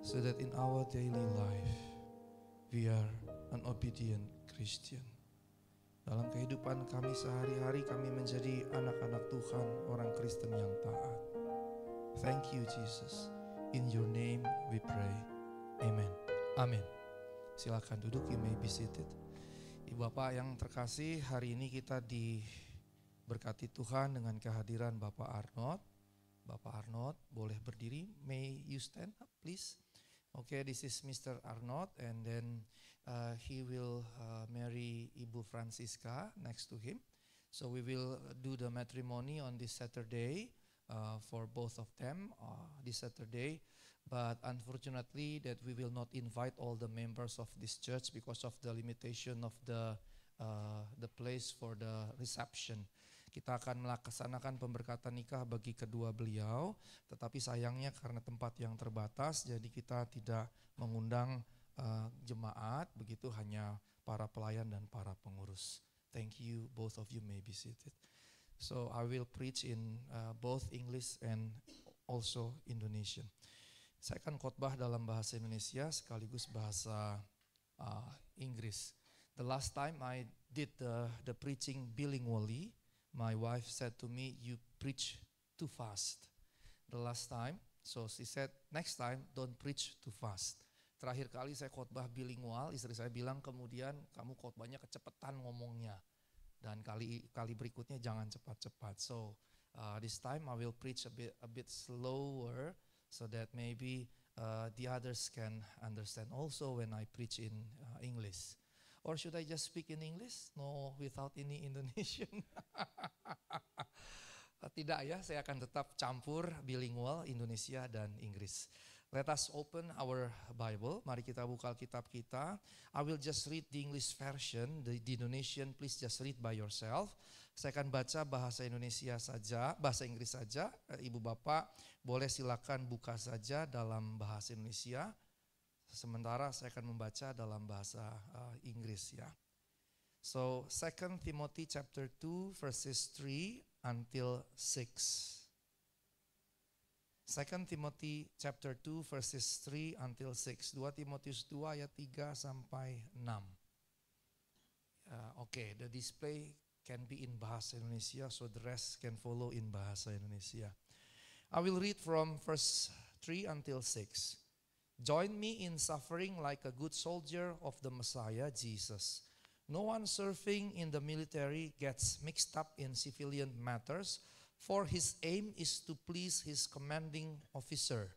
so that in our daily life we are an obedient Christian. Dalam kehidupan kami sehari-hari kami menjadi anak-anak Tuhan, orang Kristen yang taat. Thank you Jesus. In your name we pray. Amen. Amin. Silakan duduk, you may be seated. Ibu Bapak yang terkasih, hari ini kita diberkati Tuhan dengan kehadiran Bapak Arnold. Bapak Arnold boleh berdiri, may you stand up please. Okay, this is Mr. Arnold and then he will marry Ibu Francisca next to him. So we will do the matrimony on this Saturday for both of them this Saturday. But unfortunately that we will not invite all the members of this church because of the limitation of the place for the reception. Kita akan melaksanakan pemberkatan nikah bagi kedua beliau, tetapi sayangnya karena tempat yang terbatas, jadi kita tidak mengundang jemaat, begitu hanya para pelayan dan para pengurus. Thank you, both of you may be seated. So I will preach in both English and also Indonesian. Saya akan khotbah dalam bahasa Indonesia sekaligus bahasa Inggris. The last time I did the preaching bilingually, my wife said to me, you preach too fast. The last time, so she said, next time don't preach too fast. Terakhir kali saya khotbah bilingual, istri saya bilang kemudian kamu khotbahnya kecepatan ngomongnya. Dan kali berikutnya jangan cepat-cepat. So this time I will preach a bit slower so that maybe the others can understand also when I preach in English. Or should I just speak in English? No, without any Indonesian. Tidak ya, saya akan tetap campur bilingual Indonesia dan Inggris. Let us open our Bible. Mari kita buka Alkitab kita. I will just read the English version. The Indonesian please just read by yourself. Saya akan baca bahasa Indonesia saja, bahasa Inggris saja. Ibu Bapak boleh silakan buka saja dalam bahasa Indonesia. Sementara saya akan membaca dalam bahasa Inggris ya. So 2 Timothy chapter 2 verses 3 until 6. 2 Timothy chapter 2 verses 3 until 6. 2 Timotius 2 ayat 3 sampai 6. Okay, the display can be in bahasa Indonesia so the rest can follow in bahasa Indonesia. I will read from verse 3 until 6. Join me in suffering like a good soldier of the Messiah, Jesus. No one serving in the military gets mixed up in civilian matters, for his aim is to please his commanding officer.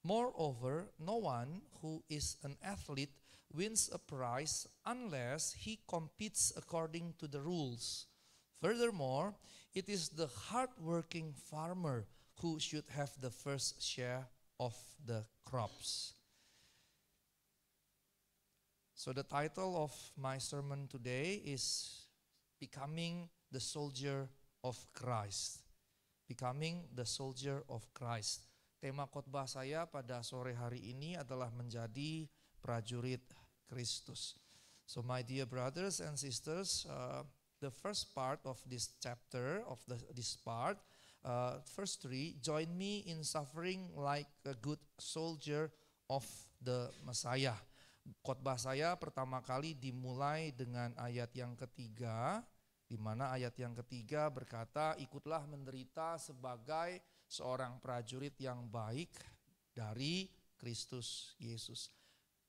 Moreover, no one who is an athlete wins a prize unless he competes according to the rules. Furthermore, it is the hard-working farmer who should have the first share of the crops. So the title of my sermon today is Becoming the Soldier of Christ. Becoming the Soldier of Christ. Tema khotbah saya pada sore hari ini adalah menjadi prajurit Kristus. So my dear brothers and sisters, the first part of this chapter, this part, verse 3, join me in suffering like a good soldier of the Messiah. Khotbah saya pertama kali dimulai dengan ayat yang ketiga, di mana ayat yang ketiga berkata, ikutlah menderita sebagai seorang prajurit yang baik dari Kristus Yesus.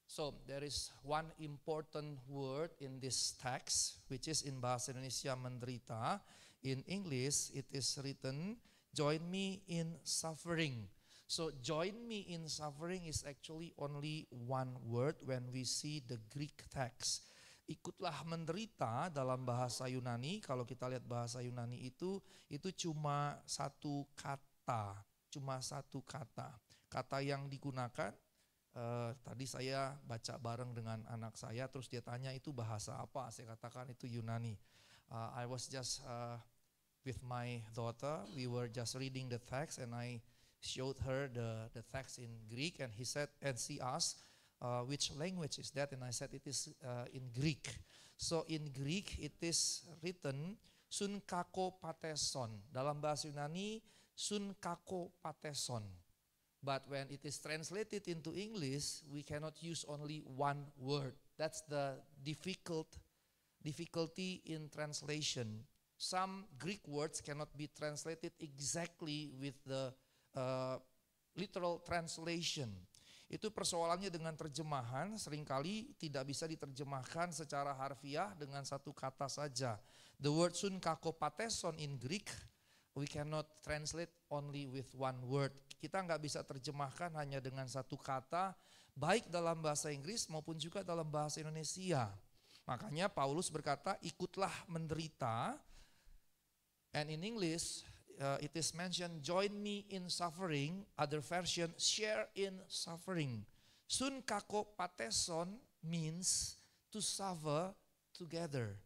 So there is one important word in this text, which is in bahasa Indonesia menderita. In English it is written, join me in suffering. So join me in suffering is actually only one word when we see the Greek text. Ikutlah menderita dalam bahasa Yunani, kalau kita lihat bahasa Yunani itu cuma satu kata. Kata yang digunakan, tadi saya baca bareng dengan anak saya, terus dia tanya itu bahasa apa, saya katakan itu Yunani. I was just with my daughter, we were just reading the text and I showed her the text in Greek and she asked which language is that, and I said it is in Greek. So in Greek it is written sunkako pateson. Dalam bahasa Yunani sunkako pateson. But when it is translated into English, we cannot use only one word. That's the difficulty in translation. Some Greek words cannot be translated exactly with the literal translation. Itu persoalannya dengan terjemahan, seringkali tidak bisa diterjemahkan secara harfiah dengan satu kata saja. The word sunkakopateson in Greek, we cannot translate only with one word. Kita nggak bisa terjemahkan hanya dengan satu kata, baik dalam bahasa Inggris maupun juga dalam bahasa Indonesia. Makanya Paulus berkata, ikutlah menderita. And in English, it is mentioned, join me in suffering. Other version, share in suffering. Sunkakopateson means to suffer together.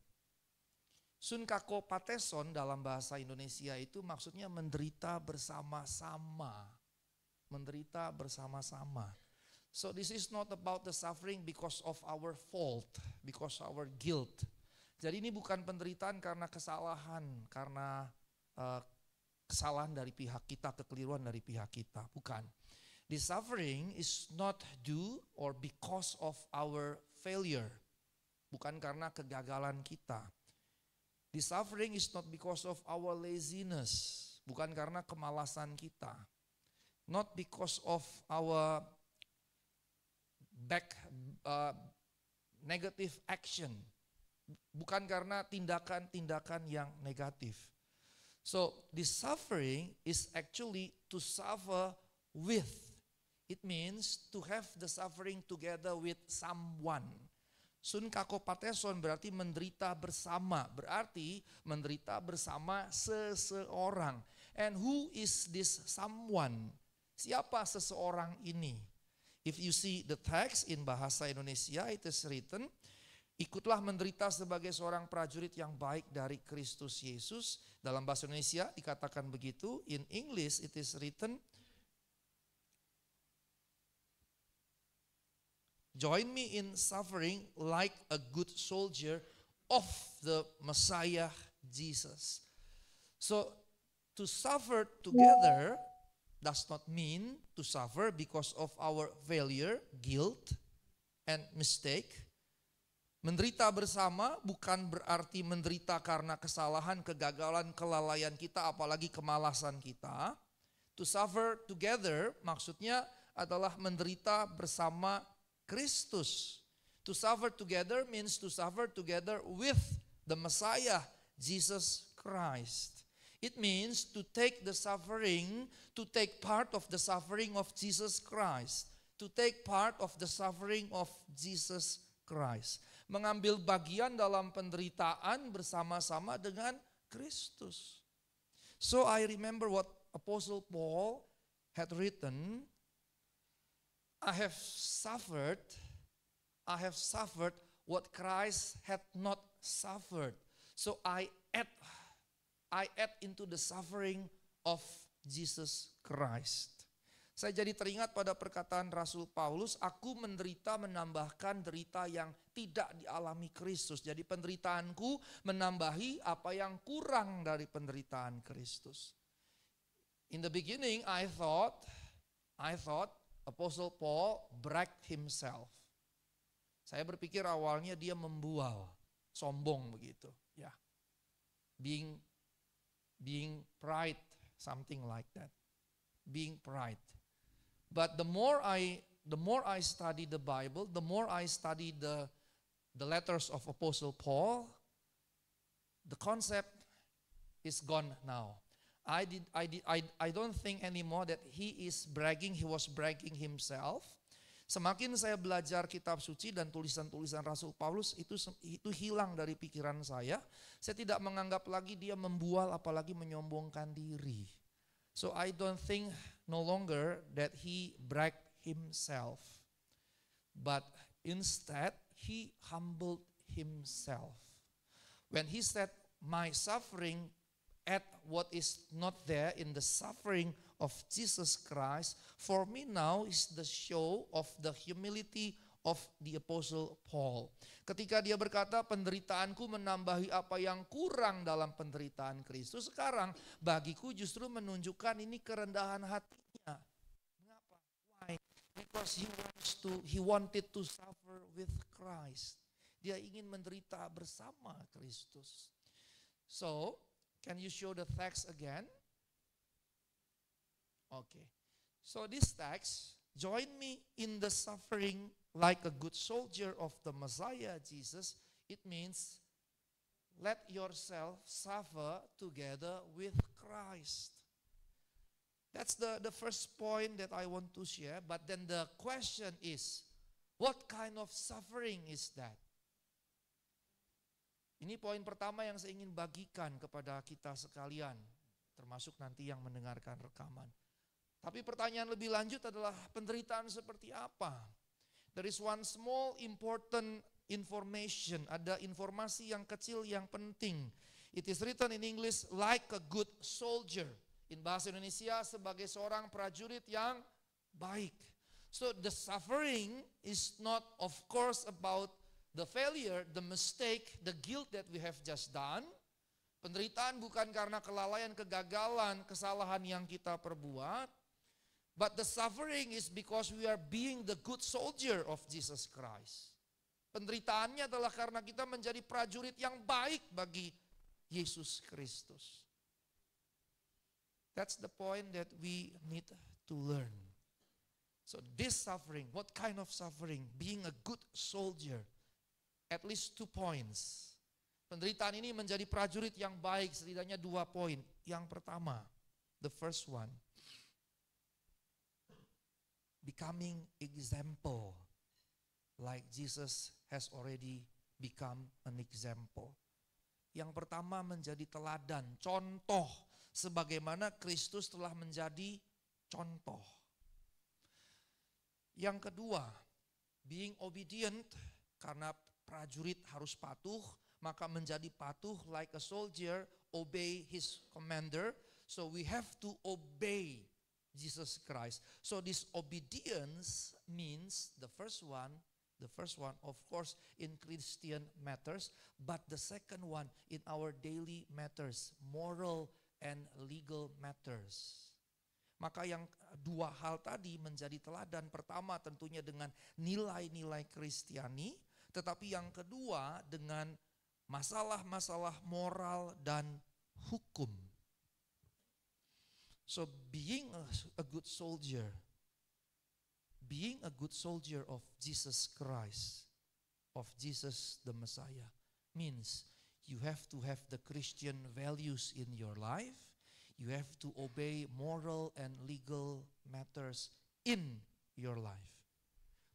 Sunkakopateson dalam bahasa Indonesia itu maksudnya menderita bersama-sama. Menderita bersama-sama. So this is not about the suffering because of our fault, because our guilt. Jadi ini bukan penderitaan karena kesalahan, karena kesalahan dari pihak kita, kekeliruan dari pihak kita, bukan. The suffering is not due or because of our failure, bukan karena kegagalan kita. The suffering is not because of our laziness, bukan karena kemalasan kita. Not because of our negative action, bukan karena tindakan-tindakan yang negatif. So the suffering is actually to suffer with. It means to have the suffering together with someone. Sunkakopateson berarti menderita bersama, berarti menderita bersama seseorang. And who is this someone? Siapa seseorang ini? If you see the text in bahasa Indonesia, it is written, ikutlah menderita sebagai seorang prajurit yang baik dari Kristus Yesus. Dalam bahasa Indonesia dikatakan begitu. In English it is written, join me in suffering like a good soldier of the Messiah Jesus. So to suffer together does not mean to suffer because of our failure, guilt, and mistake. Menderita bersama bukan berarti menderita karena kesalahan, kegagalan, kelalaian kita, apalagi kemalasan kita. To suffer together maksudnya adalah menderita bersama Kristus. To suffer together means to suffer together with the Messiah, Jesus Christ. It means to take the suffering, to take part of the suffering of Jesus Christ. To take part of the suffering of Jesus Christ. Mengambil bagian dalam penderitaan bersama-sama dengan Kristus. So I remember what Apostle Paul had written, I have suffered what Christ had not suffered. So I add into the suffering of Jesus Christ. Saya jadi teringat pada perkataan Rasul Paulus, aku menderita menambahkan derita yang tidak dialami Kristus. Jadi penderitaanku menambahi apa yang kurang dari penderitaan Kristus. In the beginning I thought Apostle Paul bragged himself. Saya berpikir awalnya dia membual, sombong begitu, ya. Being pride, something like that. Being pride. But the more I study the Bible, the more I study the letters of Apostle Paul, the concept is gone now. I don't think anymore that he was bragging himself. Semakin saya belajar kitab suci dan tulisan-tulisan Rasul Paulus, itu hilang dari pikiran saya. Saya tidak menganggap lagi dia membual apalagi menyombongkan diri. So I don't think no longer that he bragged himself. But instead he humbled himself. When he said, my suffering at what is not there in the suffering of Jesus Christ, for me now is the show of the humility of the Apostle Paul. Ketika dia berkata penderitaanku menambahi apa yang kurang dalam penderitaan Kristus, sekarang bagiku justru menunjukkan ini kerendahan hatinya. Mengapa? Because he wanted to suffer with Christ. Dia ingin menderita bersama Kristus. So, can you show the text again? Okay. So this text, join me in the suffering like a good soldier of the Messiah Jesus. It means let yourself suffer together with Christ. That's the first point that I want to share. But then the question is, what kind of suffering is that? Ini poin pertama yang saya ingin bagikan kepada kita sekalian, termasuk nanti yang mendengarkan rekaman. Tapi pertanyaan lebih lanjut adalah penderitaan seperti apa? There is one small important information, ada informasi yang kecil yang penting. It is written in English like a good soldier. In bahasa Indonesia sebagai seorang prajurit yang baik. So the suffering is not of course about the failure, the mistake, the guilt that we have just done. Penderitaan bukan karena kelalaian, kegagalan, kesalahan yang kita perbuat. But the suffering is because we are being the good soldier of Jesus Christ. Penderitaannya adalah karena kita menjadi prajurit yang baik bagi Yesus Kristus. That's the point that we need to learn. So this suffering, what kind of suffering? Being a good soldier. At least 2 points. Penderitaan ini menjadi prajurit yang baik, setidaknya 2 poin. Yang pertama, the first one, becoming example like Jesus has already become an example. Yang pertama menjadi teladan, contoh, sebagaimana Kristus telah menjadi contoh. Yang kedua, being obedient, karena prajurit harus patuh, maka menjadi patuh like a soldier, obey his commander. So we have to obey Jesus Christ. So this obedience means the first one of course in Christian matters, but the second one in our daily matters, moral and legal matters. Maka yang 2 hal tadi menjadi teladan. Pertama tentunya dengan nilai-nilai Kristiani, tetapi yang kedua dengan masalah-masalah moral dan hukum. So being a good soldier of Jesus Christ, of Jesus the Messiah, means you have to have the Christian values in your life. You have to obey moral and legal matters in your life.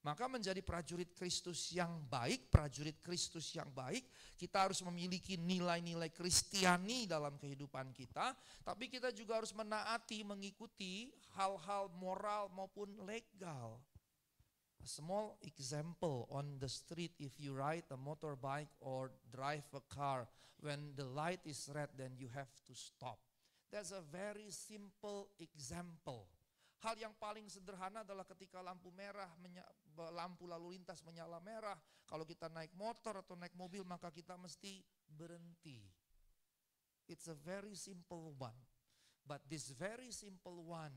Maka menjadi prajurit Kristus yang baik, kita harus memiliki nilai-nilai Kristiani dalam kehidupan kita, tapi kita juga harus menaati, mengikuti hal-hal moral maupun legal. A small example on the street, if you ride a motorbike or drive a car, when the light is red, then you have to stop. That's a very simple example. Hal yang paling sederhana adalah ketika lampu lalu lintas menyala merah, kalau kita naik motor atau naik mobil maka kita mesti berhenti. It's a very simple one. But this very simple one,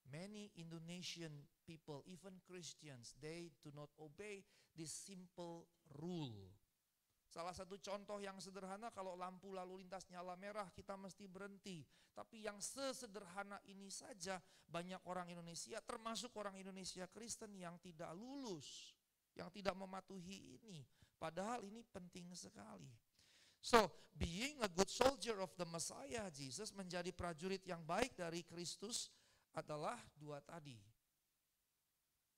many Indonesian people, even Christians, they do not obey this simple rule. Salah satu contoh yang sederhana, kalau lampu lalu lintas nyala merah kita mesti berhenti. Tapi yang sesederhana ini saja banyak orang Indonesia, termasuk orang Indonesia Kristen yang tidak lulus, yang tidak mematuhi ini. Padahal ini penting sekali. So, being a good soldier of the Messiah Jesus, menjadi prajurit yang baik dari Kristus adalah 2 tadi.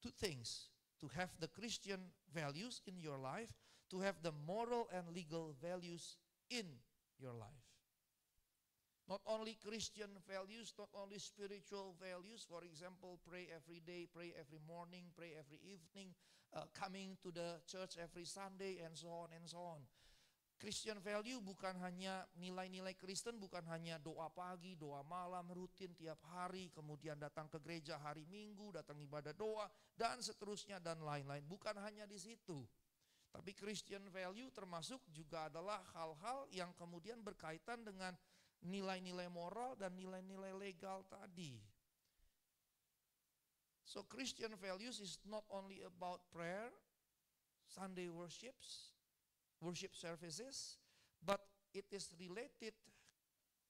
2 things, to have the Christian values in your life, to have the moral and legal values in your life. Not only Christian values, not only spiritual values, for example, pray every day, pray every morning, pray every evening, coming to the church every Sunday, and so on and so on. Christian value bukan hanya nilai-nilai Kristen, bukan hanya doa pagi, doa malam, rutin tiap hari, kemudian datang ke gereja hari Minggu, datang ibadah doa, dan seterusnya dan lain-lain. Bukan hanya di situ. Tapi Christian value termasuk juga adalah hal-hal yang kemudian berkaitan dengan nilai-nilai moral dan nilai-nilai legal tadi. So Christian values is not only about prayer, Sunday worship services, but it is related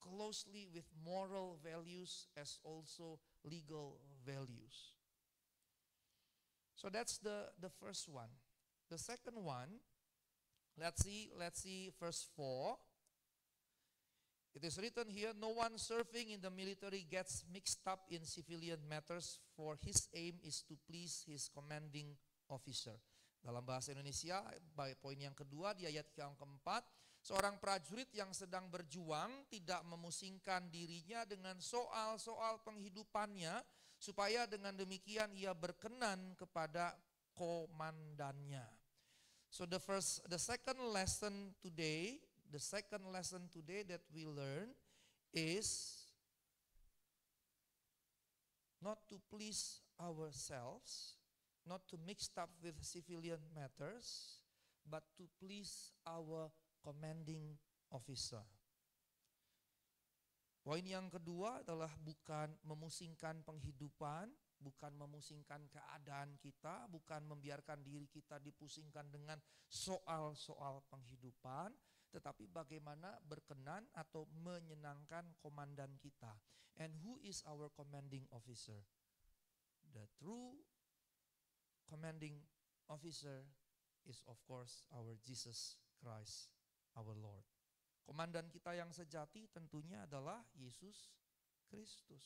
closely with moral values as also legal values. So that's the first one. The second one, let's see verse 4. It is written here, no one serving in the military gets mixed up in civilian matters, for his aim is to please his commanding officer. Dalam bahasa Indonesia, poin yang kedua di ayat yang keempat, seorang prajurit yang sedang berjuang tidak memusingkan dirinya dengan soal-soal penghidupannya, supaya dengan demikian ia berkenan kepada komandannya. So the second lesson today that we learn is not to please ourselves, not to mix up with civilian matters, but to please our commanding officer. Poin yang kedua adalah bukan memusingkan penghidupan, bukan memusingkan keadaan kita, bukan membiarkan diri kita dipusingkan dengan soal-soal penghidupan, tetapi bagaimana berkenan atau menyenangkan komandan kita. And who is our commanding officer? The true commanding officer is of course our Jesus Christ, our Lord. Komandan kita yang sejati tentunya adalah Yesus Kristus.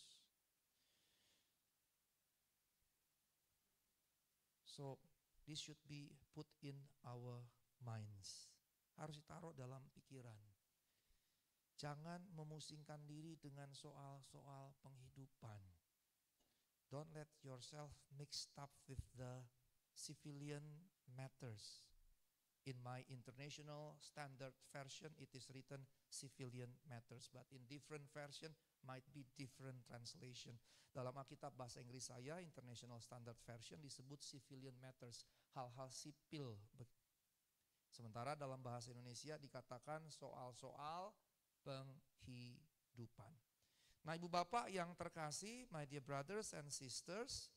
So this should be put in our minds. Harus ditaruh dalam pikiran. Jangan memusingkan diri dengan soal-soal penghidupan. Don't let yourself mixed up with the civilian matters. In my International Standard Version, it is written civilian matters, but in different version might be different translation. Dalam Alkitab bahasa Inggris saya, International Standard Version disebut civilian matters, hal-hal sipil. Sementara dalam bahasa Indonesia dikatakan soal-soal penghidupan. Nah, Ibu Bapak yang terkasih, my dear brothers and sisters,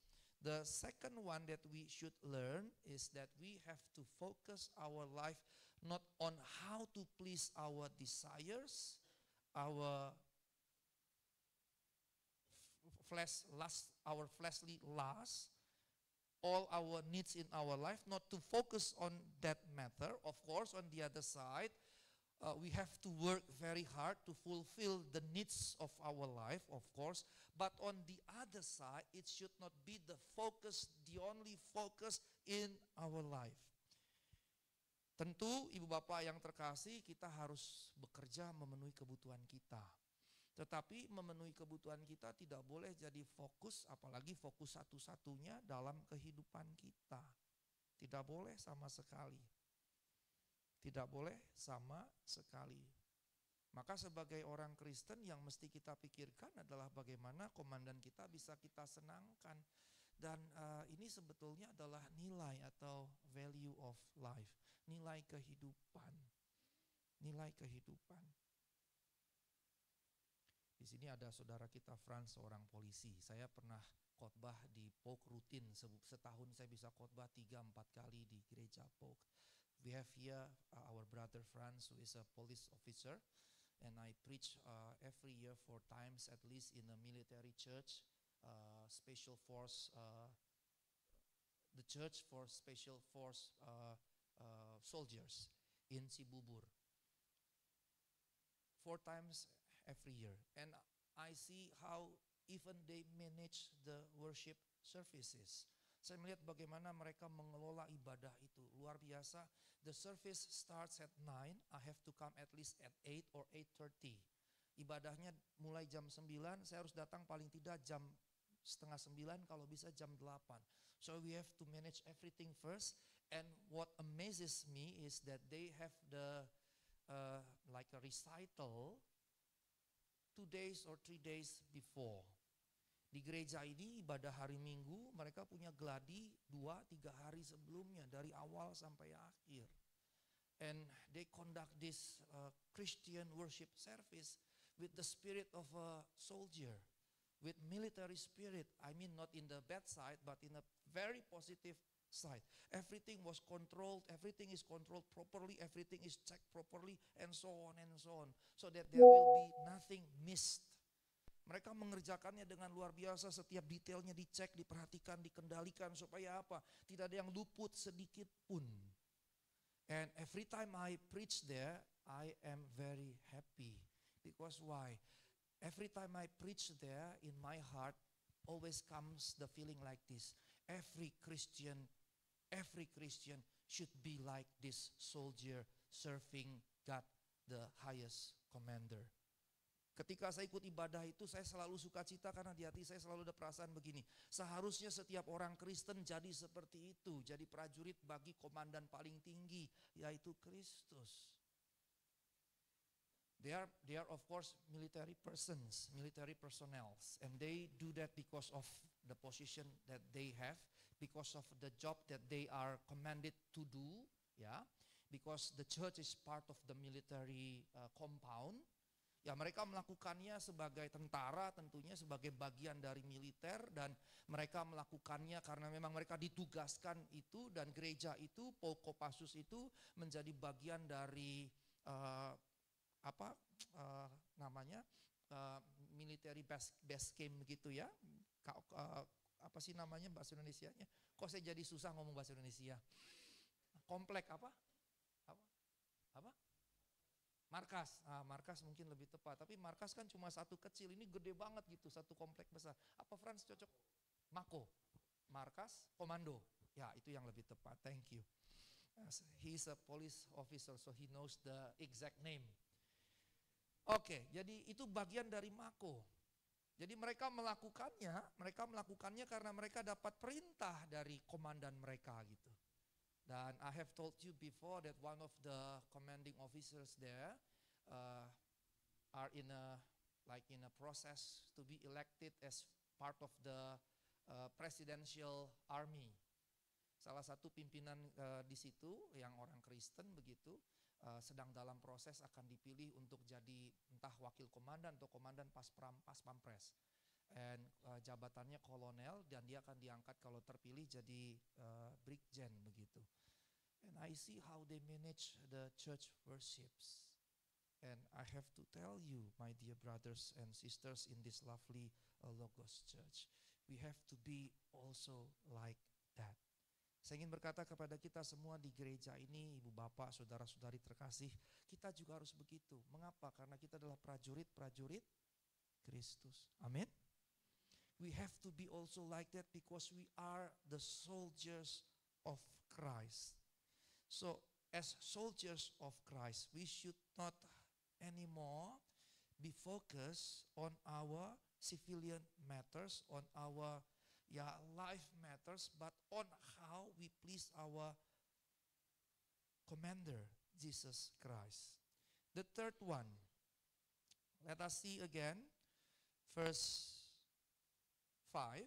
the second one that we should learn is that we have to focus our life not on how to please our desires, our fleshly lusts, all our needs in our life, not to focus on that matter. Of course, on the other side, we have to work very hard to fulfill the needs of our life, of course. But on the other side, it should not be the only focus in our life. Tentu Ibu Bapak yang terkasih, kita harus bekerja memenuhi kebutuhan kita. Tetapi memenuhi kebutuhan kita tidak boleh jadi fokus, apalagi fokus satu-satunya dalam kehidupan kita. Tidak boleh sama sekali. Tidak boleh sama sekali. Maka sebagai orang Kristen yang mesti kita pikirkan adalah bagaimana komandan kita bisa kita senangkan. Dan ini sebetulnya adalah nilai atau value of life. Nilai kehidupan. Nilai kehidupan. Di sini ada saudara kita Frans, seorang polisi. Saya pernah khotbah di POK rutin. Setahun saya bisa khotbah 3-4 kali di gereja POK. We have here our brother Frans, who is a police officer. And I preach every year 4 times at least in a military church, special force, the church for special force soldiers in Cibubur. 4 times every year, and I see how even they manage the worship services. Saya melihat bagaimana mereka mengelola ibadah itu, luar biasa. The service starts at 9, I have to come at least at 8 or 8:30. Ibadahnya mulai jam 9, saya harus datang paling tidak jam 8:30, kalau bisa jam 8. So we have to manage everything first, and what amazes me is that they have the like a recital 2 days or 3 days before. Di gereja ini ibadah hari Minggu mereka punya gladi 2-3 hari sebelumnya dari awal sampai akhir. And they conduct this Christian worship service with the spirit of a soldier, with military spirit. I mean not in the bad side, but in a very positive side. Everything was controlled, everything is controlled properly, everything is checked properly, and so on, so that there will be nothing missed. Mereka mengerjakannya dengan luar biasa, setiap detailnya dicek, diperhatikan, dikendalikan, supaya apa? Tidak ada yang luput sedikit pun. And every time I preach there, I am very happy. Because why? Every time I preach there, in my heart, always comes the feeling like this. Every Christian should be like this soldier serving God, the highest commander. Ketika saya ikut ibadah itu, saya selalu sukacita karena di hati saya selalu ada perasaan begini. Seharusnya setiap orang Kristen jadi seperti itu, jadi prajurit bagi komandan paling tinggi, yaitu Kristus. They are of course military persons, military personnel, and they do that because of the position that they have, because of the job that they are commanded to do, because the church is part of the military compound. Ya, mereka melakukannya sebagai tentara, tentunya sebagai bagian dari militer, dan mereka melakukannya karena memang mereka ditugaskan itu, dan gereja itu, Kopassus itu menjadi bagian dari military base camp gitu ya. Apa sih namanya bahasa Indonesianya? Kok saya jadi susah ngomong bahasa Indonesia? Komplek apa? Markas, markas mungkin lebih tepat. Tapi markas kan cuma satu kecil, ini gede banget gitu, satu komplek besar. Apa Frans cocok? Mako, markas, komando. Ya, itu yang lebih tepat, thank you. He's a police officer, so he knows the exact name. Oke, jadi itu bagian dari Mako. Jadi mereka melakukannya karena mereka dapat perintah dari komandan mereka gitu. Dan I have told you before that one of the commanding officers there are in a process to be elected as part of the presidential army. Salah satu pimpinan di situ yang orang Kristen begitu sedang dalam proses akan dipilih untuk jadi entah wakil komandan atau komandan pas pampres. And jabatannya kolonel, dan dia akan diangkat kalau terpilih jadi brigjen begitu. And I see how they manage the church worships. And I have to tell you, my dear brothers and sisters in this lovely Logos Church, we have to be also like that. Saya ingin berkata kepada kita semua di gereja ini, ibu bapak, saudara-saudari terkasih, kita juga harus begitu. Mengapa? Karena kita adalah prajurit-prajurit Kristus. Amin. We have to be also like that because we are the soldiers of Christ. So as soldiers of Christ, we should not anymore be focused on our civilian matters, on our life matters, but on how we please our commander, Jesus Christ. The third one, let us see again, verse 5.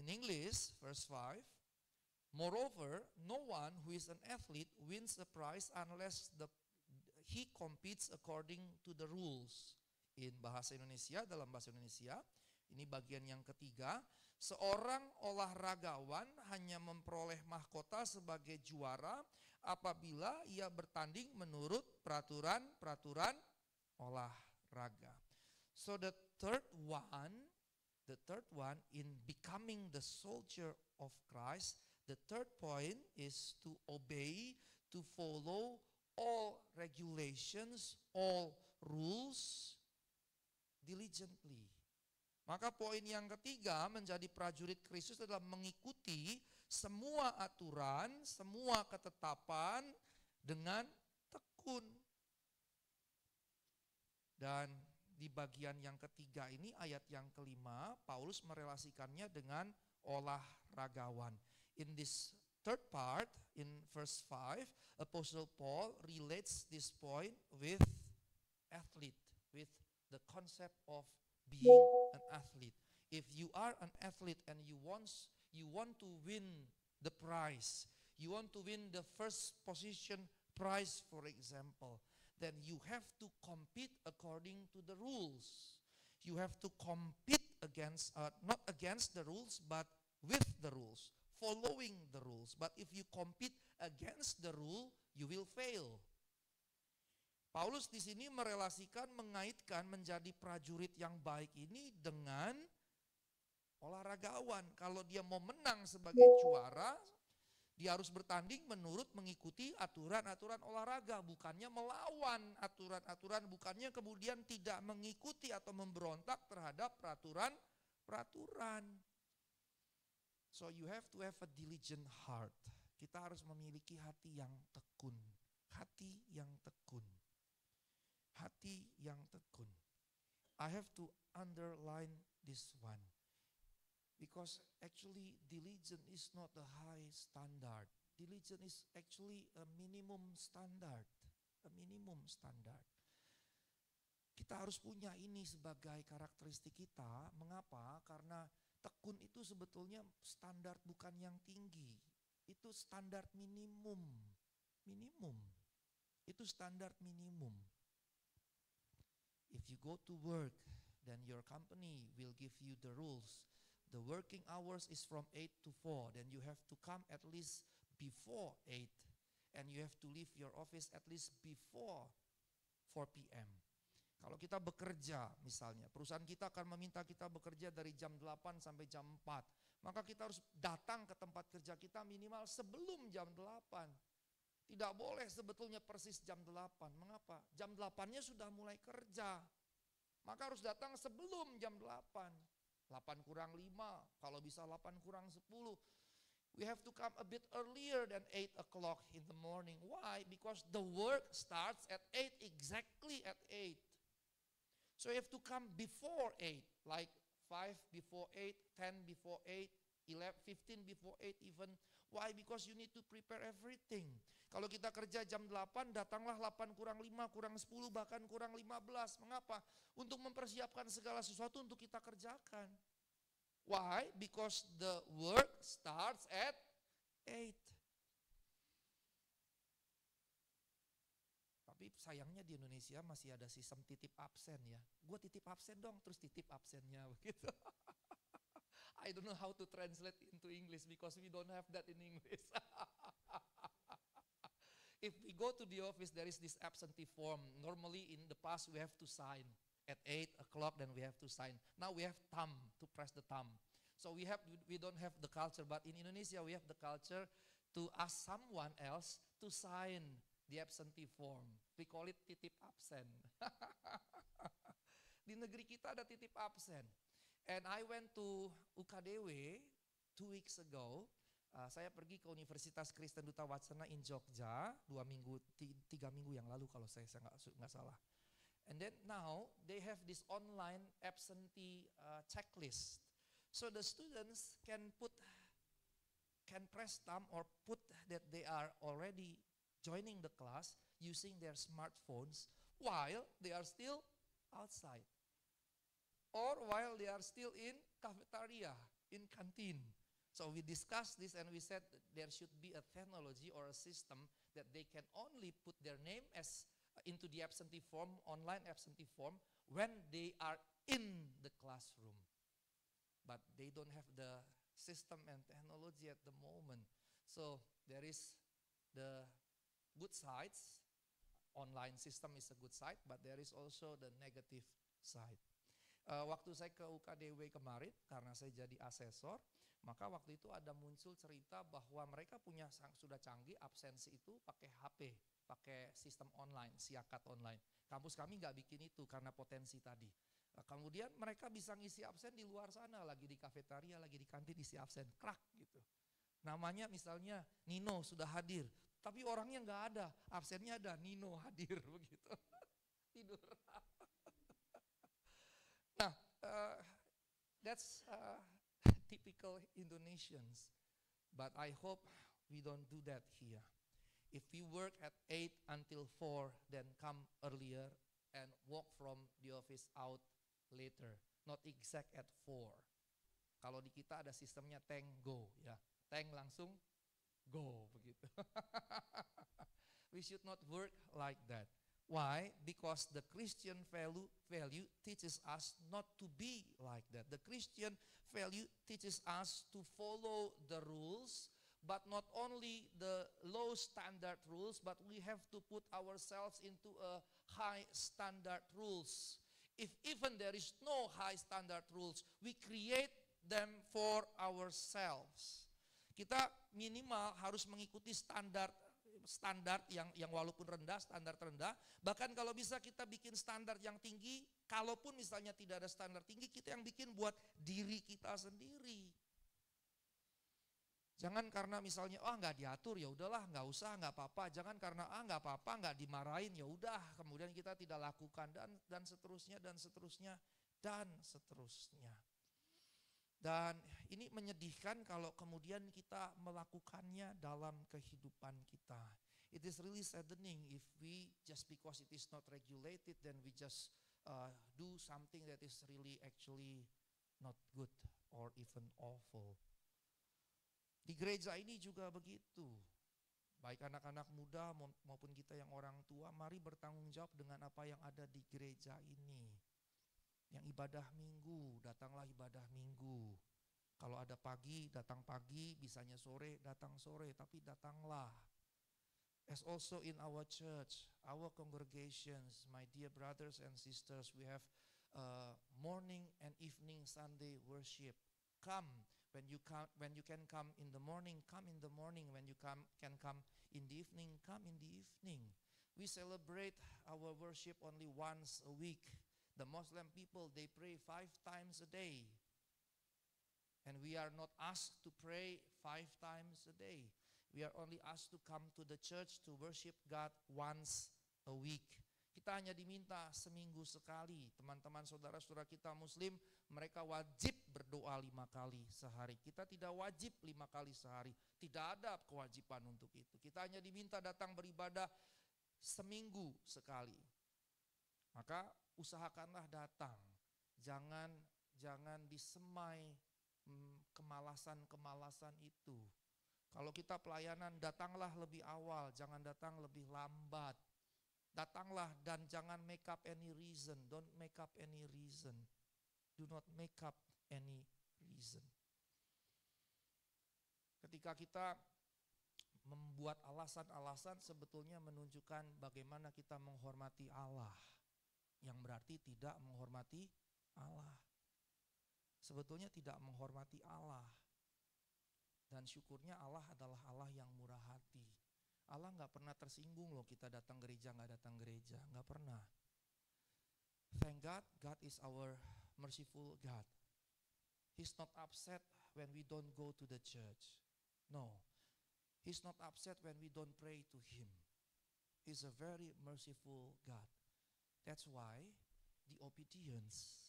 In English, verse 5. Moreover, no one who is an athlete wins a prize unless he competes according to the rules. In bahasa Indonesia, dalam bahasa Indonesia, ini bagian yang ketiga, seorang olahragawan hanya memperoleh mahkota sebagai juara apabila ia bertanding menurut peraturan-peraturan olahraga. So the third one in becoming the soldier of Christ, the third point is to obey, to follow all regulations, all rules diligently. Maka poin yang ketiga menjadi prajurit Kristus adalah mengikuti semua aturan, semua ketetapan dengan tekun. Dan di bagian yang ketiga ini, ayat yang kelima, Paulus merelasikannya dengan olahragawan. In this third part, in verse 5, Apostle Paul relates this point with athlete, with the concept of being an athlete. If you are an athlete and you want to win the prize, you want to win the first position prize, for example, then you have to compete according to the rules. You have to compete against, not against the rules, but with the rules, following the rules. But if you compete against the rule, you will fail. Paulus di sini merelasikan, mengaitkan menjadi prajurit yang baik ini dengan olahragawan. Kalau dia mau menang sebagai juara, dia harus bertanding mengikuti aturan-aturan olahraga, bukannya melawan aturan-aturan, bukannya kemudian tidak mengikuti atau memberontak terhadap peraturan. So you have to have a diligent heart. Kita harus memiliki hati yang tekun. Hati yang tekun. Hati yang tekun. I have to underline this one. Because actually diligence is not a high standard. Diligence is actually a minimum standard. A minimum standard. Kita harus punya ini sebagai karakteristik kita. Mengapa? Karena tekun itu sebetulnya standar bukan yang tinggi. Itu standar minimum. Minimum. Itu standar minimum. If you go to work, then your company will give you the rules. The working hours is from 8 to 4. Then you have to come at least before 8. And you have to leave your office at least before 4 p.m. Kalau kita bekerja misalnya, perusahaan kita akan meminta kita bekerja dari jam 8 sampai jam 4. Maka kita harus datang ke tempat kerja kita minimal sebelum jam 8. Tidak boleh sebetulnya persis jam 8. Mengapa? Jam 8-nya sudah mulai kerja. Maka harus datang sebelum jam 8. 8 kurang 5, kalau bisa 8 kurang 10. We have to come a bit earlier than 8 o'clock in the morning. Why? Because the work starts at 8, exactly at 8. So you have to come before 8, like 5 before 8, 10 before 8, 11, 15 before 8 even. Why? Because you need to prepare everything. Kalau kita kerja jam 8, datanglah 8 kurang 5, kurang 10, bahkan kurang 15. Mengapa? Untuk mempersiapkan segala sesuatu untuk kita kerjakan. Why? Because the work starts at 8. Tapi sayangnya di Indonesia masih ada sistem titip absen ya. Gue titip absen dong, terus titip absennya begitu. I don't know how to translate into English because we don't have that in English. If we go to the office, there is this absentee form. Normally in the past we have to sign at 8 o'clock, then we have to sign. Now we have thumb, to press the thumb. So we don't have the culture, but in Indonesia we have the culture to ask someone else to sign the absentee form. We call it titip absen. Di negeri kita ada titip absen. And I went to UKDW 2 weeks ago. Saya pergi ke Universitas Kristen Duta Wacana in Jogja 3 minggu yang lalu kalau saya nggak salah. And then now they have this online absentee checklist. So the students can press thumb or put that they are already joining the class using their smartphones while they are still outside. Or while they are still in cafeteria, in canteen. So we discussed this and we said there should be a technology or a system that they can only put their name into the absentee form, online absentee form, when they are in the classroom. But they don't have the system and technology at the moment. So there is the good sides. Online system is a good side, but there is also the negative side. Waktu saya ke UKDW kemarin, karena saya jadi asesor, maka waktu itu ada muncul cerita bahwa mereka sudah canggih absensi itu pakai HP, pakai sistem online, siakat online. Kampus kami nggak bikin itu karena potensi tadi. Kemudian mereka bisa ngisi absen di luar sana, lagi di kafetaria, lagi di kantin isi absen, krak gitu. Namanya misalnya Nino sudah hadir, tapi orangnya nggak ada, absennya ada, Nino hadir begitu. Tidur. Nah, that's typical Indonesians. But I hope we don't do that here. If we work at 8 until 4, then come earlier and walk from the office out later. Not exact at 4. Kalau di kita ada sistemnya tank go, ya. Tank langsung go begitu. We should not work like that. Why? Because the Christian value teaches us not to be like that. The Christian value teaches us to follow the rules, but not only the low standard rules, but we have to put ourselves into a high standard rules. If even there is no high standard rules, we create them for ourselves. Kita minimal harus mengikuti standar yang walaupun rendah, standar terendah. Bahkan kalau bisa kita bikin standar yang tinggi, kalaupun misalnya tidak ada standar tinggi, kita yang bikin buat diri kita sendiri. Jangan karena misalnya nggak diatur ya udahlah, nggak usah, nggak apa-apa. Jangan karena nggak apa-apa, nggak dimarahin ya udah, kemudian kita tidak lakukan dan seterusnya dan seterusnya dan seterusnya. Dan ini menyedihkan kalau kemudian kita melakukannya dalam kehidupan kita. It is really saddening if we just because it is not regulated then we just do something that is really actually not good or even awful. Di gereja ini juga begitu. Baik anak-anak muda maupun kita yang orang tua, mari bertanggung jawab dengan apa yang ada di gereja ini. Yang ibadah minggu, datanglah ibadah minggu. Kalau ada pagi, datang pagi, bisanya sore, datang sore, tapi datanglah. As also in our church, our congregations, my dear brothers and sisters, we have morning and evening Sunday worship. Come when you can come in the morning, come in the morning. When you can come in the evening, come in the evening. We celebrate our worship only once a week. The Muslim people, they pray 5 times a day. And we are not asked to pray 5 times a day. We are only asked to come to the church to worship God once a week. Kita hanya diminta seminggu sekali. Teman-teman saudara-saudara kita Muslim, mereka wajib berdoa 5 kali sehari. Kita tidak wajib 5 kali sehari. Tidak ada kewajiban untuk itu. Kita hanya diminta datang beribadah seminggu sekali. Maka usahakanlah datang. Jangan disemai kemalasan itu. Kalau kita pelayanan, datanglah lebih awal, jangan datang lebih lambat. Datanglah dan jangan make up any reason. Don't make up any reason. Do not make up any reason. Ketika kita membuat alasan-alasan sebetulnya menunjukkan bagaimana kita menghormati Allah. Yang berarti tidak menghormati Allah. Sebetulnya tidak menghormati Allah. Dan syukurnya Allah adalah Allah yang murah hati. Allah gak pernah tersinggung loh kita datang gereja gak datang gereja. Gak pernah. Thank God, God is our merciful God. He's not upset when we don't go to the church. No. He's not upset when we don't pray to Him. He's a very merciful God. That's why the obedience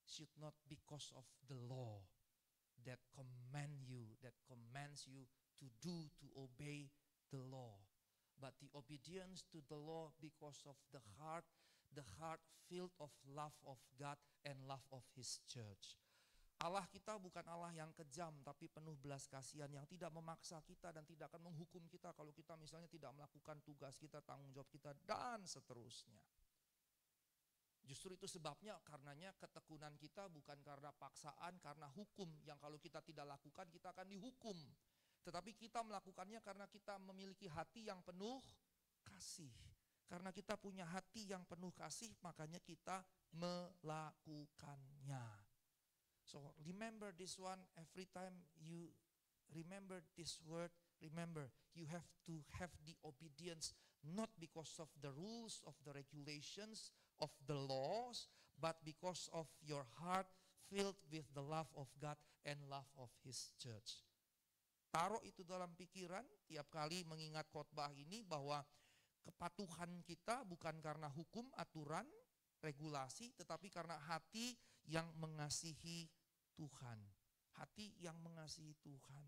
should not because of the law that commands you to do, to obey the law. But the obedience to the law because of the heart filled of love of God and love of His church. Allah kita bukan Allah yang kejam tapi penuh belas kasihan yang tidak memaksa kita dan tidak akan menghukum kita kalau kita misalnya tidak melakukan tugas kita, tanggung jawab kita dan seterusnya. Justru itu sebabnya karenanya ketekunan kita bukan karena paksaan, karena hukum yang kalau kita tidak lakukan kita akan dihukum. Tetapi kita melakukannya karena kita memiliki hati yang penuh kasih. Karena kita punya hati yang penuh kasih makanya kita melakukannya. So remember this one every time you remember this word. Remember, you have to have the obedience not because of the rules, of the regulations, of the laws, but because of your heart filled with the love of God and love of His church. Taruh itu dalam pikiran tiap kali mengingat khotbah ini bahwa kepatuhan kita bukan karena hukum, aturan, regulasi, tetapi karena hati yang mengasihi Tuhan. Hati yang mengasihi Tuhan.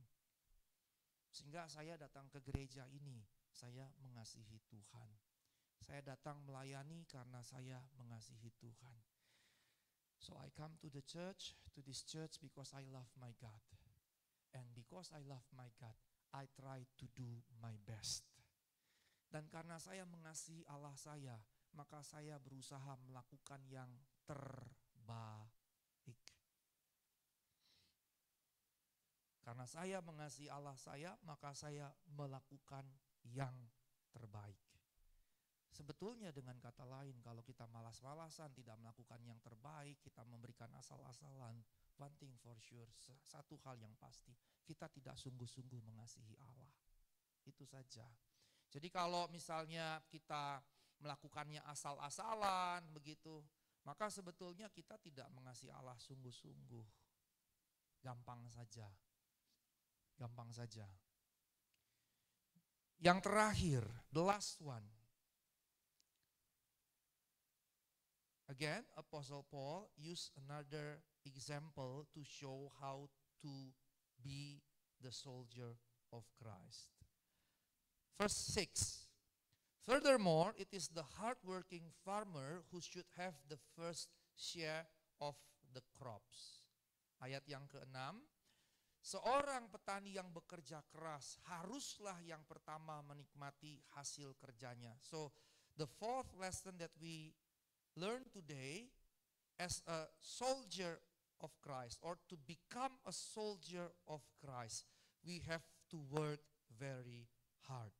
Sehingga saya datang ke gereja ini, saya mengasihi Tuhan. Saya datang melayani karena saya mengasihi Tuhan. So I come to this church because I love my God. And because I love my God, I try to do my best. Dan karena saya mengasihi Allah saya, maka saya berusaha melakukan yang terbaik. Karena saya mengasihi Allah saya, maka saya melakukan yang terbaik. Sebetulnya dengan kata lain, kalau kita malas-malasan, tidak melakukan yang terbaik, kita memberikan asal-asalan, one thing for sure, satu hal yang pasti, kita tidak sungguh-sungguh mengasihi Allah. Itu saja. Jadi kalau misalnya kita melakukannya asal-asalan begitu, maka sebetulnya kita tidak mengasihi Allah sungguh-sungguh. Gampang saja. Gampang saja. Yang terakhir, the last one. Again, Apostle Paul used another example to show how to be the soldier of Christ. Verse 6. Furthermore, it is the hardworking farmer who should have the first share of the crops. Ayat yang ke-6. Seorang petani yang bekerja keras haruslah yang pertama menikmati hasil kerjanya. So, the fourth lesson that we learn today, as a soldier of Christ, or to become a soldier of Christ, we have to work very hard.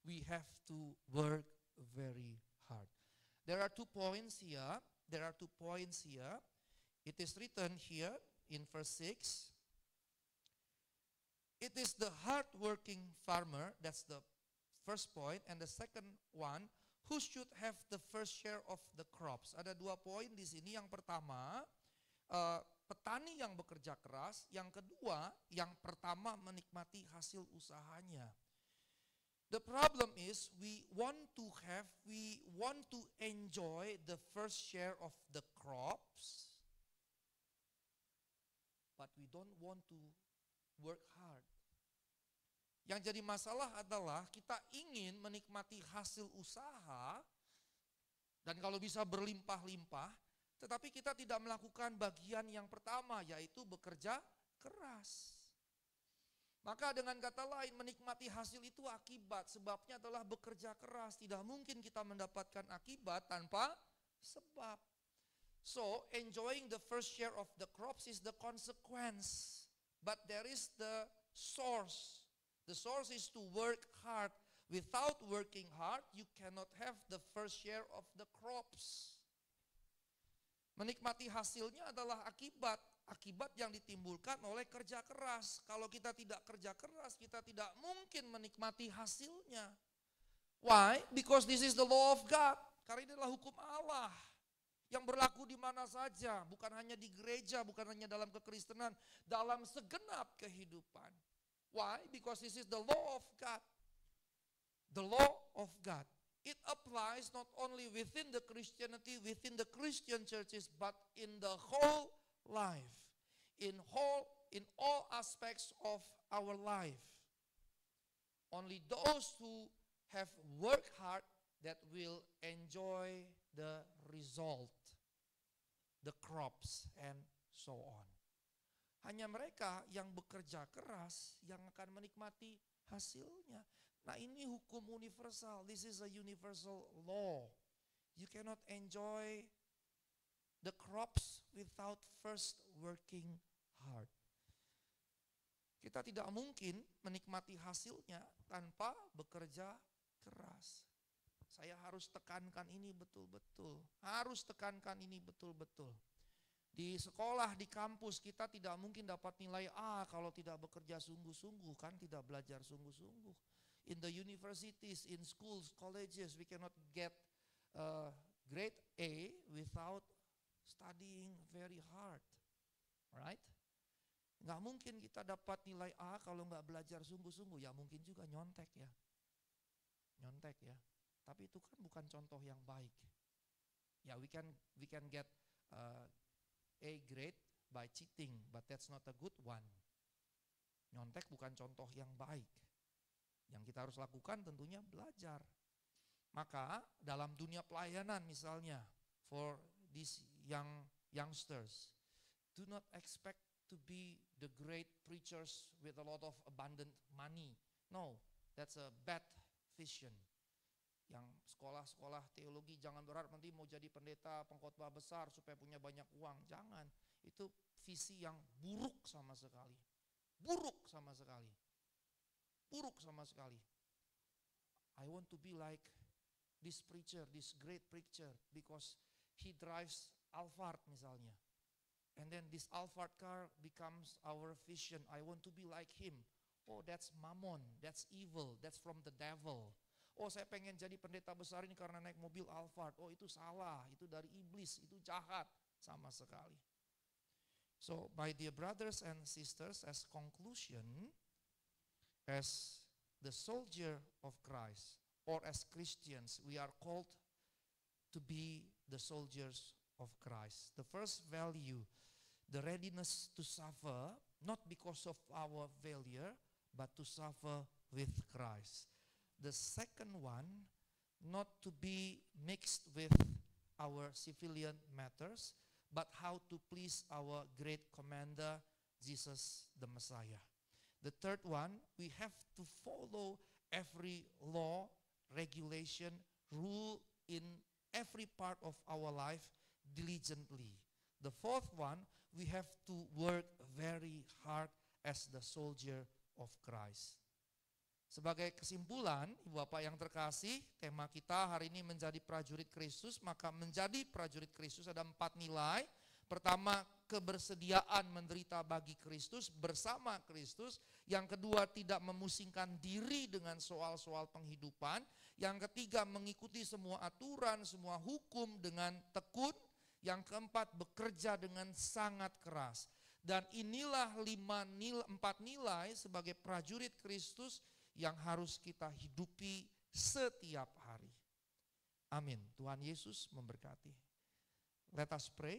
We have to work very hard. There are 2 points here. It is written here in verse 6. It is the hard-working farmer, that's the first point. And the second one, who should have the first share of the crops. Ada 2 poin di sini. Yang pertama, petani yang bekerja keras. Yang kedua, yang pertama menikmati hasil usahanya. The problem is we want to enjoy the first share of the crops, but we don't want to work hard. Yang jadi masalah adalah kita ingin menikmati hasil usaha dan kalau bisa berlimpah-limpah, tetapi kita tidak melakukan bagian yang pertama, yaitu bekerja keras. Maka dengan kata lain, menikmati hasil itu akibat, sebabnya adalah bekerja keras. Tidak mungkin kita mendapatkan akibat tanpa sebab. So, enjoying the first share of the crops is the consequence. But there is the source. The source is to work hard. Without working hard, you cannot have the first share of the crops. Menikmati hasilnya adalah akibat yang ditimbulkan oleh kerja keras. Kalau kita tidak kerja keras, kita tidak mungkin menikmati hasilnya. Why? Because this is the law of God. Karena ini adalah hukum Allah yang berlaku di mana saja, bukan hanya di gereja, bukan hanya dalam kekristenan, dalam segenap kehidupan. Why? Because this is the law of God. The law of God. It applies not only within the Christianity, within the Christian churches, but in the whole life. In all aspects of our life. Only those who have worked hard that will enjoy the result, the crops, and so on. Hanya mereka yang bekerja keras yang akan menikmati hasilnya. Nah, ini hukum universal. This is a universal law. You cannot enjoy the crops without first working hard. Kita tidak mungkin menikmati hasilnya tanpa bekerja keras. Saya harus tekankan ini betul-betul. Harus tekankan ini betul-betul. Di sekolah, di kampus kita tidak mungkin dapat nilai A kalau tidak bekerja sungguh-sungguh, kan tidak belajar sungguh-sungguh. In the universities, in schools, colleges, we cannot get grade A without studying very hard. Right? Nggak mungkin kita dapat nilai A kalau nggak belajar sungguh-sungguh. Ya mungkin juga nyontek ya. Nyontek ya. Tapi itu kan bukan contoh yang baik. Ya, we can get A grade by cheating, but that's not a good one. Nyontek bukan contoh yang baik. Yang kita harus lakukan tentunya belajar. Maka dalam dunia pelayanan misalnya, for these youngsters, do not expect to be the great preachers with a lot of abundant money. No, that's a bad vision. Yang sekolah-sekolah teologi jangan berharap nanti mau jadi pendeta, pengkhotbah besar supaya punya banyak uang. Jangan. Itu visi yang buruk sama sekali. Buruk sama sekali. Buruk sama sekali. I want to be like this preacher, this great preacher, because he drives Alphard misalnya. And then this Alphard car becomes our vision. I want to be like him. Oh, that's mammon, that's evil, that's from the devil. Oh, saya pengen jadi pendeta besar ini karena naik mobil Alphard. Oh, itu salah, itu dari iblis, itu jahat sama sekali. So, my dear brothers and sisters, as conclusion, as the soldier of Christ, or as Christians, we are called to be the soldiers of Christ. The first value, the readiness to suffer, not because of our failure, but to suffer with Christ. The second one, not to be mixed with our civilian matters, but how to please our great commander, Jesus the Messiah. The third one, we have to follow every law, regulation, rule in every part of our life diligently. The fourth one, we have to work very hard as the soldier of Christ. Sebagai kesimpulan, Ibu Bapak yang terkasih, tema kita hari ini menjadi prajurit Kristus. Maka menjadi prajurit Kristus ada 4 nilai. Pertama, kebersediaan menderita bagi Kristus, bersama Kristus. Yang kedua, tidak memusingkan diri dengan soal-soal penghidupan. Yang ketiga, mengikuti semua aturan, semua hukum dengan tekun. Yang keempat, bekerja dengan sangat keras. Dan inilah 4 nilai sebagai prajurit Kristus yang harus kita hidupi setiap hari. Amin. Tuhan Yesus memberkati. Let us pray.